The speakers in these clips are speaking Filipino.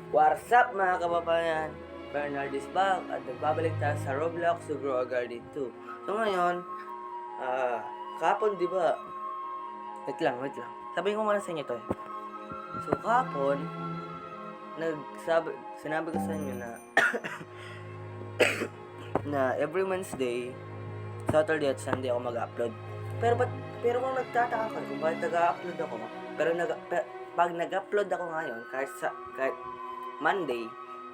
What's up mga kababayan? Bernard is back at nagbabalik tayo sa Roblox to Grow a Garden 2. So ngayon, kahapon di ba? Wait lang. Sabihin ko muna sa inyo to. So kahapon, sinabi ko sa inyo na na every Wednesday, Saturday at Sunday ako mag-upload. Pero kung nagtataka ka kung bakit nag-upload ako, pag nag-upload ako ngayon, kahit Monday,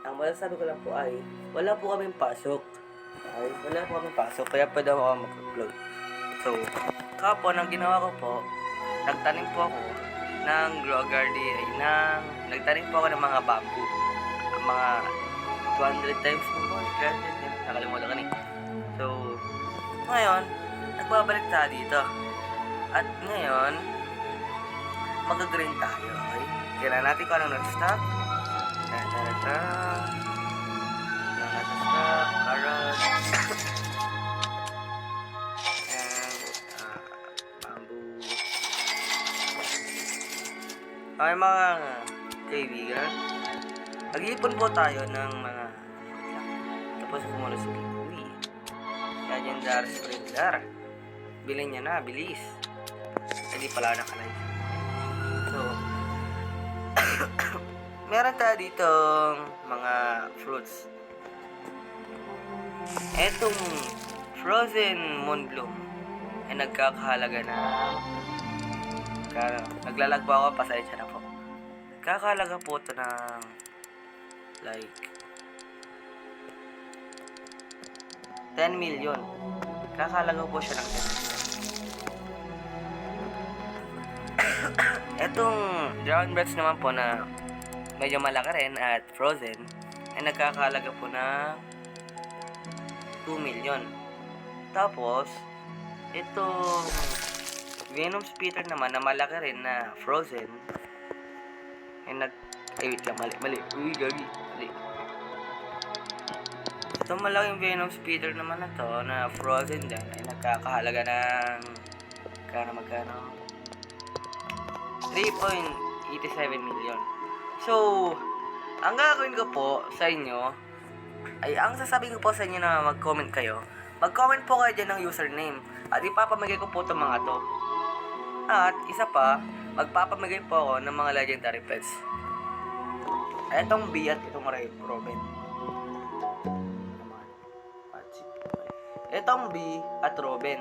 ang masasabi ko lang po ay wala po kaming pasok. Kaya pwede ako mag-upload. So, kapon, ang ginawa ko po, nagtanim po ako ng grow garden, nagtanim po ako ng mga bamboo. Mga 200 times po, nakalimutan ka ni. So, ngayon, nagbabalik tayo dito. At ngayon, mag-green tayo, okay? Kailangan natin kung anong nag-stock. Carrot. And, bamboo. Okay mga kaibigan, mag-iipon po tayo ng mga tapos kumulo sa kiwi. Legendary sprinkler. Bilhin niya na, bilis. Hindi pala nakalay. So, meron tayo dito mga fruits. Etong frozen moonbloom ay nagkakahalaga na naglalag po ako, pasensya na po. Nagkakahalaga po ito ng like 10 million. Kakahalaga po siya ng 10 million. Etong dragon breads naman po na medyo malaki rin at frozen ay nagkakahalaga po na 2 million. Tapos itong venom spitter naman na malaki rin na frozen ay wait lang, mali. Uy, gagi. Mali. Itong malaking venom spitter naman na to na frozen din ay nagkakahalaga ng magkano 3.87 million. So, ang gagawin ko po sa inyo ay ang sasabihin ko po sa inyo na mag-comment kayo. Mag-comment po kayo dyan ng username at ipapamigay ko po itong mga to. At isa pa, magpapamigay po ako ng mga legendary pets. Etong B at itong Robin. Etong B at Robin.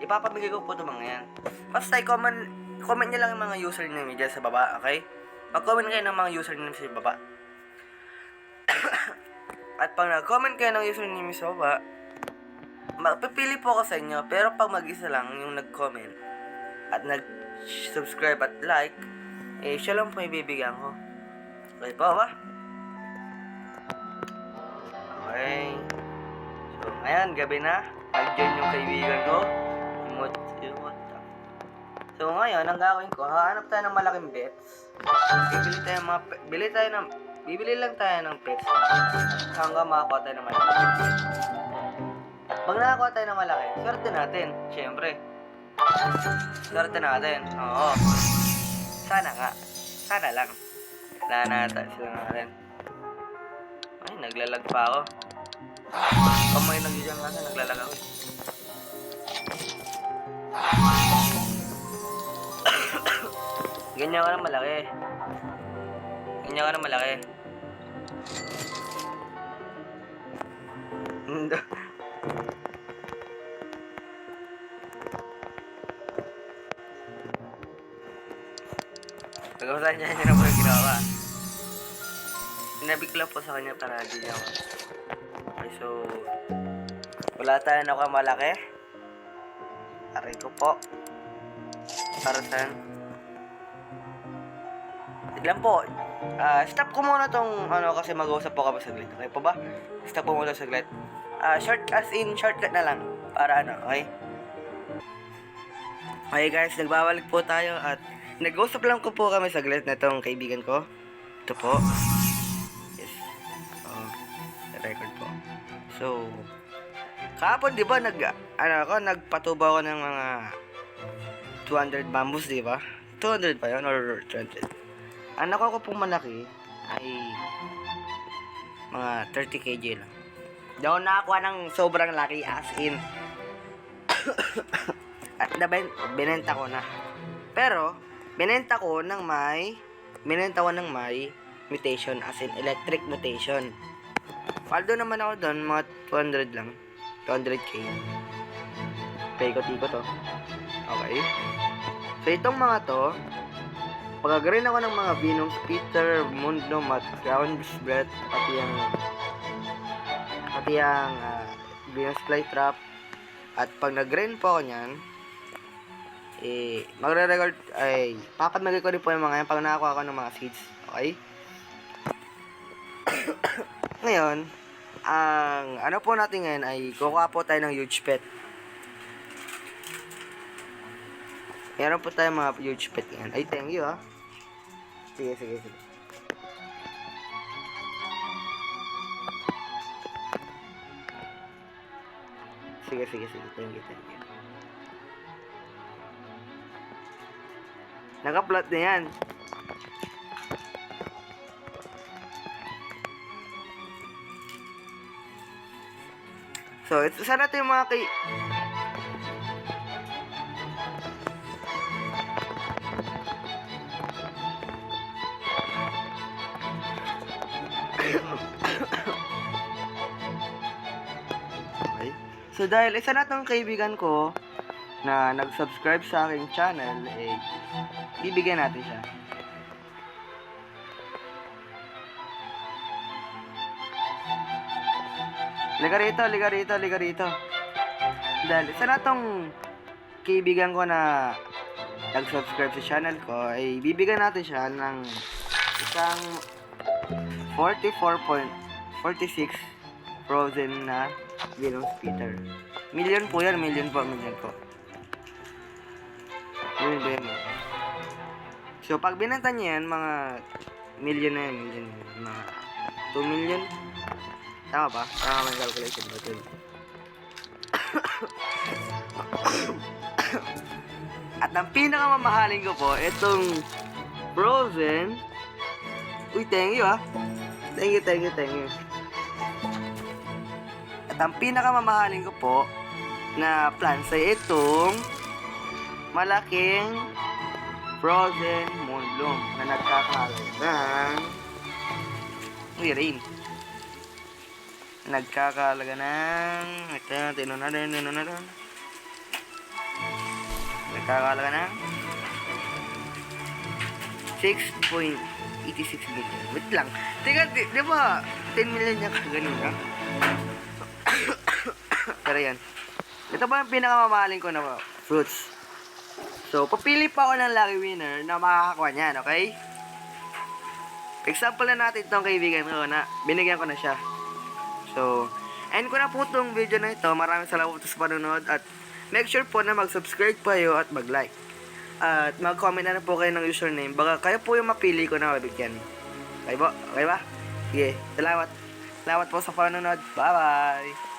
Ipapamigay ko po itong mga yan. Basta comment nyo lang yung mga username dyan sa baba, okay? Mag-comment kayo ng mga username sa baba. At pag nag-comment kayo ng username sa baba, mapipili po ako sa inyo. Pero pag mag-isa lang yung nag-comment at nag-subscribe at like, siya lang po ibibigyan ko. Okay po ba? Okay. So, ngayon, gabi na. Nag-join yung kaibigan ko. So, ngayon, ang gagawin ko, hahanap tayo ng malaking bets. Bibili lang tayo ng pets hanggang makakuha tayo ng malaki. Pag nakakuha tayo ng malaki, swerte natin, syempre. Swerte natin, oo. Sana nga. Sana lang. Sana sila natin. Ay, naglalag pa ako. Kamay nag-iyan nga na, naglalag ako. Ganyan ka na malaki. Pag-usahan niya na po yung ginawa. Sinabik lang po sa kanya para di niya. Okay, so wala tayo na malaki. Aray ko po. Para saan? Tiglan po. Stop ko muna tong kasi mag-uusap po kami saglit. Okay po ba? Stop po muna saglit. Shortcut na lang. Para okay? Okay guys, nagbabalik po tayo at nag-uusap lang ko po kami saglit na itong kaibigan ko. Ito po. Yes. Record po. So, kahapon di ba nagpatuba ako ng mga 200 bamboos, di ba? 200 pa yun or 200? Ang nakuha ko pong malaki ay mga 30 kg lang. Di ako nakakuha ng sobrang laki, as in. At binenta ko na. Pero, binenta ko ng may mutation, as in electric mutation. Paldo naman ako doon, mga 200 lang. 200k. Paikot-ikot to. Okay. So, itong mga to, pagkagarin ako ng mga Venom, Peter, Mundom, at Ground's Breath, pati yung Venus Flytrap. At pag nag-grain po ako nyan, magre-record, papamigay ko rin po yung mga yan pag nakakuha ko ng mga seeds. Okay? Ngayon, ang ano po natin ngayon ay kukuha po tayo ng huge pet. Meron po tayo mga huge pet yan. Ay, thank you Sige. Sige. Thank you. Naka-plot na yan. So, ito sana ito yung mga Okay. So, dahil isa na itong kaibigan ko na nag-subscribe sa aking channel, bibigyan natin siya. Liga rito. Dahil isa na itong kaibigan ko na nag-subscribe sa channel ko, ay bibigyan natin siya ng isang 44.46 frozen na Venom Peter. Million po yan, million po. Million ba yan? So, pag binenta niya yan, mga million na yan, mga 2 million. Tama ba? Tama may calculation ba ito? At ang pinakamamahalin ko po, itong frozen. Uy, thank you Thank you. At ang pinakamamahalin ko po na plants ay itong malaking frozen moonbloom na nagkakahalaga ng nagkakahalaga ng nagkakahalaga ng 6.86 million. Wait lang. Teka, di ba 10 million niya kaganin ka? Pero yan. Ito pa yung pinakamamahalin ko na fruits. So, papili pa ako ng lucky winner na makakakuha niyan, okay? Example na natin itong kaibigan ko na binigyan ko na siya. So, end ko na po itong video na ito. Maraming salamat sa panonood at make sure po na mag-subscribe po kayo at mag-like. At mag-comment na po kayo ng username. Baka kayo po yung mapili ko na mabigyan. Okay ba? Sige, salamat. Salamat po sa panonood. Bye-bye!